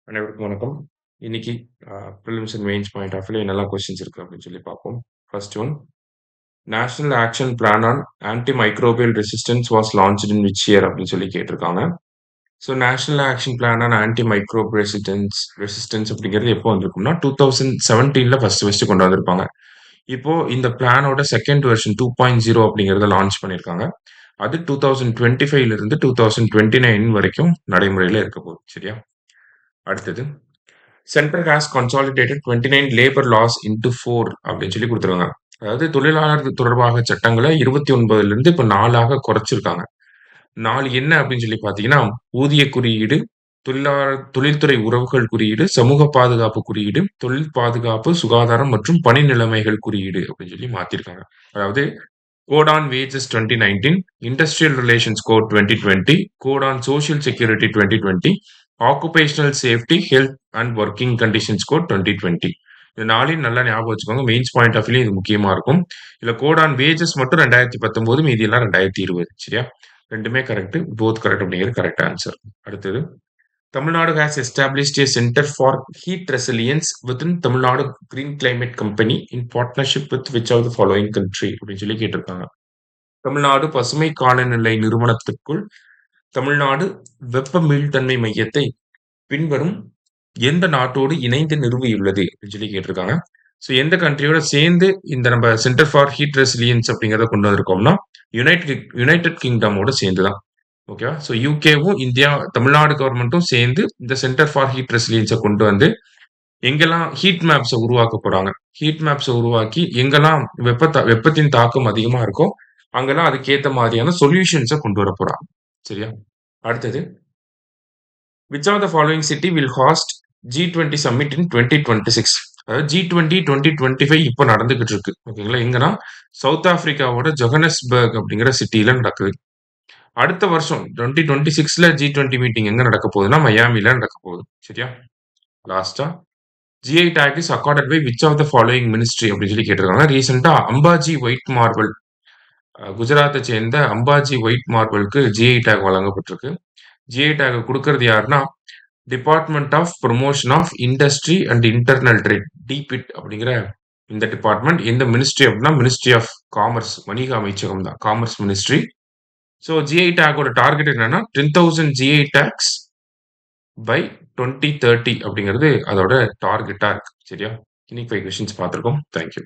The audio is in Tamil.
அனைவருக்கும் வணக்கம். இன்னைக்கு prelims and mains point of வியூல என்னெல்லாம் கொஸ்டின்ஸ் இருக்கு அப்படின்னு சொல்லி பார்ப்போம். First one, national action plan on anti microbial resistance was launched in which year அப்படின்னு சொல்லி கேட்டிருக்காங்க. So national action plan on anti microbe resistance அப்படிங்கிறது எப்போ வந்திருக்கும்னா 2017ல ஃபர்ஸ்ட் கொண்டு வந்திருப்பாங்க. இப்போ இந்த பிளானோட செகண்ட் வெர்ஷன் 2.0 அப்படிங்கிறத லான்ச் பண்ணியிருக்காங்க. அது 2025ல இருந்து 2029 வரைக்கும் நடைமுறையில இருக்க போகுது. சரியா? அடுத்தது, centre has consolidated 29 labour loss into 4 அப்படின்னு சொல்லி கொடுத்துருக்காங்க. அதாவது தொழிலாளர் தொடர்பாக சட்டங்களை 29ல இருந்து இப்ப 4ஆக குறைச்சிருக்காங்க. 4 என்ன அப்படின்னு சொல்லி பாத்தீங்கன்னா, ஊதிய குறியீடு, தொழில்துறை உறவுகள் குறியீடு, சமூக பாதுகாப்பு குறியீடு, தொழில் பாதுகாப்பு, சுகாதாரம் மற்றும் பணி நிலைமைகள் குறியீடு அப்படின்னு சொல்லி மாத்திருக்காங்க. அதாவது code on wages 2019, industrial relations code 2020, code on social security 2020, occupational safety, health and working conditions code 2020. இது நாளையும் நல்லா ஞாபகம் வச்சுக்கோங்க. மெயின்ஸ் பாயிண்ட் ஆஃப் வியூ இது முக்கியமா இருக்கும். இதுல கோட் ஆன் வேஜஸ் மட்டும் 2019, மீதி எல்லாம் 2020. சரியா? ரெண்டுமே கரெக்ட். போத் கரெக்ட் அப்படிங்கிறது கரெக்ட் ஆன்சர். அடுத்தது, Tamil Nadu has established a centre for heat resilience within Tamil Nadu green climate company in partnership with which of the following country அப்படின்னு சொல்லி கேட்டிருக்காங்க. தமிழ்நாடு பசுமை காலநிலை நிறுவனத்திற்குள் தமிழ்நாடு வெப்ப மீள்தன்மை மையத்தை பின்வரும் எந்த நாட்டோடு இணைந்து நிறுவியுள்ளது அப்படின்னு சொல்லி கேட்டிருக்காங்க. ஸோ எந்த கண்ட்ரியோட சேர்ந்து இந்த நம்ம சென்டர் ஃபார் ஹீட் ரெசிலியன்ஸ் அப்படிங்கிறத கொண்டு வந்திருக்கோம்னா யுனைடெட் கிங்டமோட சேர்ந்து தான். ஓகேவா? ஸோ யூகேவும் இந்தியா தமிழ்நாடு கவர்மெண்ட்டும் சேர்ந்து இந்த சென்டர் ஃபார் ஹீட் ரெசிலியன்ஸை கொண்டு வந்து எங்கெல்லாம் ஹீட் மேப்ஸை உருவாக்க போறாங்க, ஹீட் மேப்ஸை உருவாக்கி எங்கெல்லாம் வெப்பத்தின் தாக்கம் அதிகமா இருக்கோ அங்கெல்லாம் அதுக்கேற்ற மாதிரியான சொல்யூஷன்ஸை கொண்டு வர போறாங்க. சரியா? அடுத்தது, which are the following city will host G20 summit in 2026. அதாவது G20 2025 இப்போ நடந்துகிட்டு இருக்கு. ஓகேங்களா? எங்கன்னா சவுத் ஆப்பிரிக்காவோட ஜொஹனஸ்பர்க் அப்படிங்கிற சிட்டில நடக்குது. அடுத்த வருஷம் 2026ல G20 மீட்டிங் எங்க நடக்க போகுதுன்னா மயாமில நடக்க போகுது. சரியா? லாஸ்டா, GI tag is accorded by which of the following ministry அப்படின்னு சொல்லி கேட்டிருக்காங்க. ரீசெண்டா அம்பாஜி ஒயிட் மார்பிள், குஜராத்தை சேர்ந்த அம்பாஜி ஒயிட் மார்பிளுக்கு ஜிஐ டேக் வழங்கப்பட்டிருக்கு. ஜிஐ டேக் கொடுக்கறது யாருன்னா department of promotion of industry and internal trade, DPIIT அப்படிங்கிற இந்த டிபார்ட்மெண்ட். இந்த மினிஸ்ட்ரி அப்படின்னா மினிஸ்ட்ரி ஆஃப் காமர்ஸ், வணிக அமைச்சகம் தான், காமர்ஸ் மினிஸ்ட்ரி. ஸோ ஜிஐ டேக்கோட டார்கெட் என்னன்னா 10,000 ஜிஐ டேக்ஸ் பை 2030 அப்படிங்கிறது அதோட டார்கெட்டா இருக்கு. சரியா? இன்னைக்கு 5 கொஸ்டின்ஸ் பார்த்துருக்கோம். தேங்க்யூ.